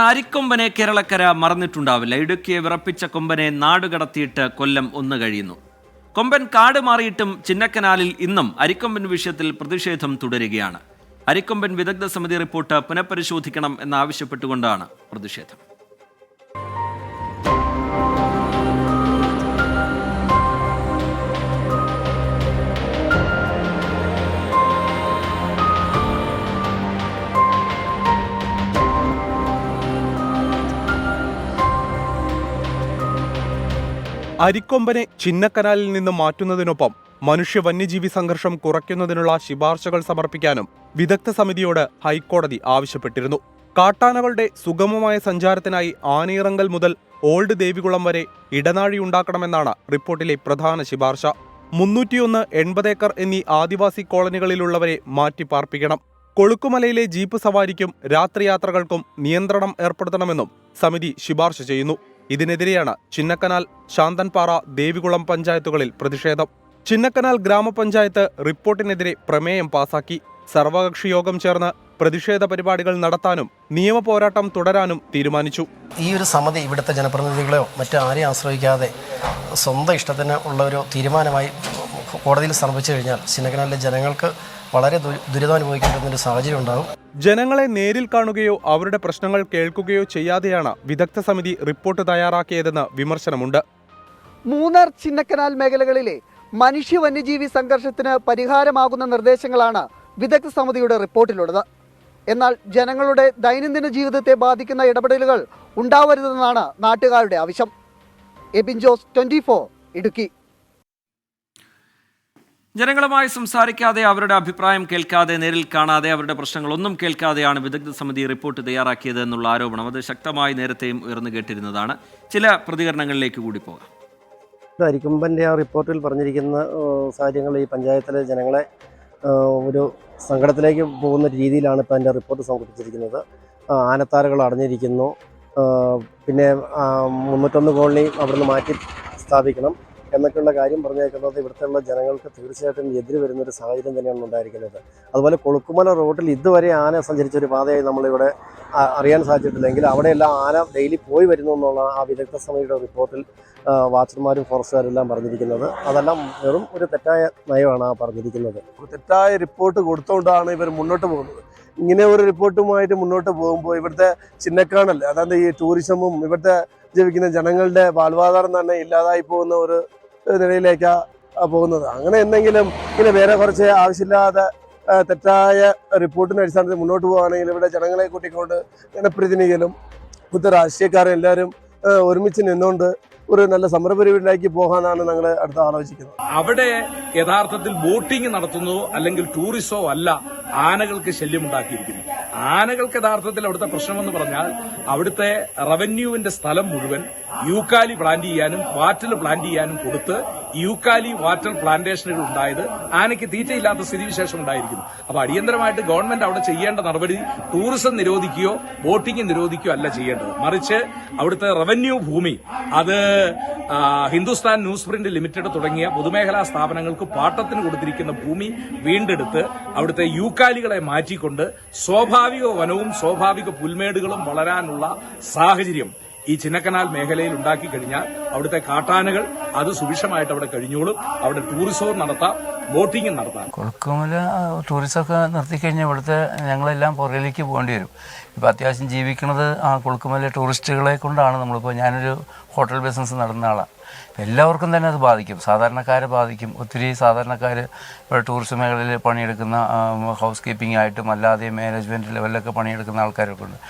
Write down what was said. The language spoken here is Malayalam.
അരിക്കൊമ്പനെ കേരളക്കര മറന്നിട്ടുണ്ടാവില്ല. ഇടുക്കിയെ വിറപ്പിച്ച കൊമ്പനെ നാടുകടത്തിയിട്ട് കൊല്ലം 1 കഴിയുന്നു. കൊമ്പൻ കാട് മാറിയിട്ടും ചിന്നക്കനാലിൽ ഇന്നും അരിക്കൊമ്പൻ വിഷയത്തിൽ പ്രതിഷേധം തുടരുകയാണ്. അരിക്കൊമ്പൻ വിദഗ്ധ സമിതി റിപ്പോർട്ട് പുനഃപരിശോധിക്കണം എന്നാവശ്യപ്പെട്ടുകൊണ്ടാണ് പ്രതിഷേധം. അരിക്കൊമ്പനെ ചിന്നക്കനാലിൽ നിന്ന് മാറ്റുന്നതിനൊപ്പം മനുഷ്യ വന്യജീവി സംഘർഷം കുറയ്ക്കുന്നതിനുള്ള ശുപാർശകൾ സമർപ്പിക്കാനും വിദഗ്ധ സമിതിയോട് ഹൈക്കോടതി ആവശ്യപ്പെട്ടിരുന്നു. കാട്ടാനകളുടെ സുഗമമായ സഞ്ചാരത്തിനായി ആനയിറങ്കൽ മുതൽ ഓൾഡ് ദേവികുളം വരെ ഇടനാഴിയുണ്ടാക്കണമെന്നാണ് റിപ്പോർട്ടിലെ പ്രധാന ശുപാർശ. 301 80 ഏക്കർ എന്നീ ആദിവാസി കോളനികളിലുള്ളവരെ മാറ്റി പാർപ്പിക്കണം. കൊളുക്കുമലയിലെ ജീപ്പ് സവാരിക്കും രാത്രിയാത്രകൾക്കും നിയന്ത്രണം ഏർപ്പെടുത്തണമെന്നും സമിതി ശുപാർശ ചെയ്യുന്നു. ഇതിനെതിരെയാണ് ചിന്നക്കനാൽ, ശാന്തൻപാറ, ദേവികുളം പഞ്ചായത്തുകളിൽ പ്രതിഷേധം. ചിന്നക്കനാൽ ഗ്രാമപഞ്ചായത്ത് റിപ്പോർട്ടിനെതിരെ പ്രമേയം പാസാക്കി. സർവകക്ഷി യോഗം ചേർന്ന് പ്രതിഷേധ പരിപാടികൾ നടത്താനും നിയമ പോരാട്ടം തുടരാനും തീരുമാനിച്ചു. ഈ ഒരു സമിതി ഇവിടുത്തെ ജനപ്രതിനിധികളെയോ മറ്റു ആരെയും ആശ്രയിക്കാതെ സ്വന്തം ഇഷ്ടത്തിന് ഉള്ള ഒരു തീരുമാനമായി കോടതിയിൽ സമർപ്പിച്ചു കഴിഞ്ഞാൽ ചിന്നക്കനാലിലെ ജനങ്ങൾക്ക് വളരെ ദുരിതം അനുഭവിക്കേണ്ടുന്ന ഒരു സാഹചര്യം ഉണ്ടാകും. ജനങ്ങളെ നേരിൽ കാണുകയോ അവരുടെ പ്രശ്നങ്ങൾ കേൾക്കുകയോ ചെയ്യാതെയാണ് വിദഗ്ധ സമിതി റിപ്പോർട്ട് തയ്യാറാക്കിയതെന്ന് വിമർശനമുണ്ട്. മൂന്നാർ, ചിന്നക്കനാൽ മേഖലകളിലെ മനുഷ്യ വന്യജീവി സംഘർഷത്തിന് പരിഹാരമാകുന്ന നിർദ്ദേശങ്ങളാണ് വിദഗ്ധ സമിതിയുടെ റിപ്പോർട്ടിലുള്ളത്. എന്നാൽ ജനങ്ങളുടെ ദൈനംദിന ജീവിതത്തെ ബാധിക്കുന്ന ഇടപെടലുകൾ ഉണ്ടാവരുതെന്നാണ് നാട്ടുകാരുടെ ആവശ്യം. എബിൻ ജോസ്, 24, ഇടുക്കി. ജനങ്ങളുമായി സംസാരിക്കാതെ, അവരുടെ അഭിപ്രായം കേൾക്കാതെ, നേരിൽ കാണാതെ, അവരുടെ പ്രശ്നങ്ങളൊന്നും കേൾക്കാതെയാണ് വിദഗ്ധ സമിതി റിപ്പോർട്ട് തയ്യാറാക്കിയത് എന്നുള്ള ആരോപണം അത് ശക്തമായി നേരത്തെയും ഉയർന്നു കേട്ടിരുന്നതാണ്. ചില പ്രതികരണങ്ങളിലേക്ക് കൂടി പോകാം. അരിക്കൊമ്പൻ്റെ ആ റിപ്പോർട്ടിൽ പറഞ്ഞിരിക്കുന്ന കാര്യങ്ങൾ ഈ പഞ്ചായത്തിലെ ജനങ്ങളെ ഒരു സങ്കടത്തിലേക്ക് പോകുന്ന രീതിയിലാണ് ഇപ്പോൾ അതിൻ്റെ റിപ്പോർട്ട് സമർപ്പിച്ചിരിക്കുന്നത്. ആനത്താരകൾ അടഞ്ഞിരിക്കുന്നു, പിന്നെ 301 കോളനി അവിടുന്ന് മാറ്റി സ്ഥാപിക്കണം എന്നൊക്കെയുള്ള കാര്യം പറഞ്ഞേക്കുന്നത് ഇവിടുത്തെയുള്ള ജനങ്ങൾക്ക് തീർച്ചയായിട്ടും എതിര് വരുന്നൊരു സാഹചര്യം തന്നെയാണ് ഉണ്ടായിരിക്കുന്നത്. അതുപോലെ കൊളുക്കുമല റോഡിൽ ഇതുവരെ ആന സഞ്ചരിച്ചൊരു പാതയായി നമ്മളിവിടെ അറിയാൻ സാധിച്ചിട്ടില്ലെങ്കിൽ അവിടെയെല്ലാം ആന ഡെയിലി പോയി വരുന്നു എന്നുള്ള ആ വിദഗ്ധ സമിതിയുടെ റിപ്പോർട്ടിൽ വാച്ചർമാരും ഫോറസ്റ്റുകാരും എല്ലാം പറഞ്ഞിരിക്കുന്നത്. അതെല്ലാം വെറും ഒരു തെറ്റായ നയമാണ് ആ പറഞ്ഞിരിക്കുന്നത്. തെറ്റായ റിപ്പോർട്ട് കൊടുത്തുകൊണ്ടാണ് ഇവർ മുന്നോട്ട് പോകുന്നത്. ഇങ്ങനെ ഒരു റിപ്പോർട്ടുമായിട്ട് മുന്നോട്ട് പോകുമ്പോൾ ഇവിടുത്തെ ചിന്നക്കനാലല്ലേ, അതായത് ഈ ടൂറിസമും ഇവിടുത്തെ ജീവിക്കുന്ന ജനങ്ങളുടെ വാൽവാധാരം തന്നെ ഇല്ലാതായി പോകുന്ന ഒരു നിലയിലേക്കാണ് പോകുന്നത്. അങ്ങനെ എന്തെങ്കിലും ഇങ്ങനെ വേറെ കുറച്ച് ആവശ്യമില്ലാതെ തെറ്റായ റിപ്പോർട്ടിൻ്റെ അടിസ്ഥാനത്തിൽ മുന്നോട്ട് പോകുകയാണെങ്കിൽ ഇവിടെ ജനങ്ങളെ കൂട്ടിക്കൊണ്ട് ജനപ്രതിനിധികളും ഇവിടുത്തെ രാഷ്ട്രീയക്കാരും എല്ലാവരും ഒരുമിച്ച് നിന്നുകൊണ്ട് ഒരു നല്ല സമരപരിപാടിയിലേക്ക് പോകാനാണ് ഞങ്ങൾ അടുത്ത് ആലോചിക്കുന്നത്. അവിടെ യഥാർത്ഥത്തിൽ ബോട്ടിംഗ് നടത്തുന്നതോ അല്ലെങ്കിൽ ടൂറിസമോ അല്ല ആനകൾക്ക് ശല്യമുണ്ടാക്കിയിരിക്കുന്നത്. ആനകൾക്ക് യഥാർത്ഥത്തിൽ അവിടുത്തെ പ്രശ്നമെന്ന് പറഞ്ഞാൽ അവിടുത്തെ റവന്യൂവിന്റെ സ്ഥലം മുഴുവൻ യൂക്കാലി പ്ലാന്റ് ചെയ്യാനും വാറ്റൽ പ്ലാന്റ് ചെയ്യാനും കൊടുത്ത് യൂക്കാലി വാറ്റൽ പ്ലാന്റേഷനുകൾ ഉണ്ടായത് ആനയ്ക്ക് തീറ്റയില്ലാത്ത സ്ഥിതിവിശേഷം ഉണ്ടായിരിക്കുന്നു. അപ്പോൾ അടിയന്തരമായിട്ട് ഗവൺമെന്റ് അവിടെ ചെയ്യേണ്ട നടപടി ടൂറിസം നിരോധിക്കുകയോ ബോട്ടിംഗ് നിരോധിക്കുകയോ അല്ല ചെയ്യേണ്ടത്. മറിച്ച് അവിടുത്തെ റവന്യൂ ഭൂമി അത് ഹിന്ദുസ്ഥാൻ ന്യൂസ് പ്രിന്റ് ലിമിറ്റഡ് തുടങ്ങിയ പൊതുമേഖലാ സ്ഥാപനങ്ങൾക്ക് പാട്ടത്തിന് കൊടുത്തിരിക്കുന്ന ഭൂമി വീണ്ടെടുത്ത് അവിടുത്തെ യൂക്കാലികളെ മാറ്റിക്കൊണ്ട് സ്വാഭാവിക വനവും സ്വാഭാവിക പുൽമേടുകളും വളരാനുള്ള സാഹചര്യം ഈ ചിന്നക്കനാൽ മേഖലയിൽ ഉണ്ടാക്കി കഴിഞ്ഞാൽ അവിടുത്തെ കാട്ടാനകൾ അത് സുഭിക്ഷമായിട്ട് അവിടെ കഴിഞ്ഞോളും. അവിടെ ടൂറിസവും നടത്താം, ബോട്ടിങ്ങും നടത്താം. കൊളുക്കുമല ടൂറിസമൊക്കെ നിർത്തിക്കഴിഞ്ഞാൽ ഇവിടുത്തെ ഞങ്ങളെല്ലാം പുറകിലേക്ക് പോകേണ്ടി വരും. ഇപ്പോൾ അത്യാവശ്യം ജീവിക്കുന്നത് ആ കൊളുക്കുമല ടൂറിസ്റ്റുകളെ കൊണ്ടാണ്. നമ്മളിപ്പോൾ ഞാനൊരു ഹോട്ടൽ ബിസിനസ് നടന്ന ആളാണ്. എല്ലാവർക്കും തന്നെ അത് ബാധിക്കും, സാധാരണക്കാരെ ബാധിക്കും. ഒത്തിരി സാധാരണക്കാർ ഇപ്പോൾ ടൂറിസം മേഖലയിൽ പണിയെടുക്കുന്ന ഹൗസ് കീപ്പിംഗ് ആയിട്ടും അല്ലാതെ മാനേജ്മെൻറ്റ് ലെവലിലൊക്കെ പണിയെടുക്കുന്ന ആൾക്കാരൊക്കെ ഉണ്ട്.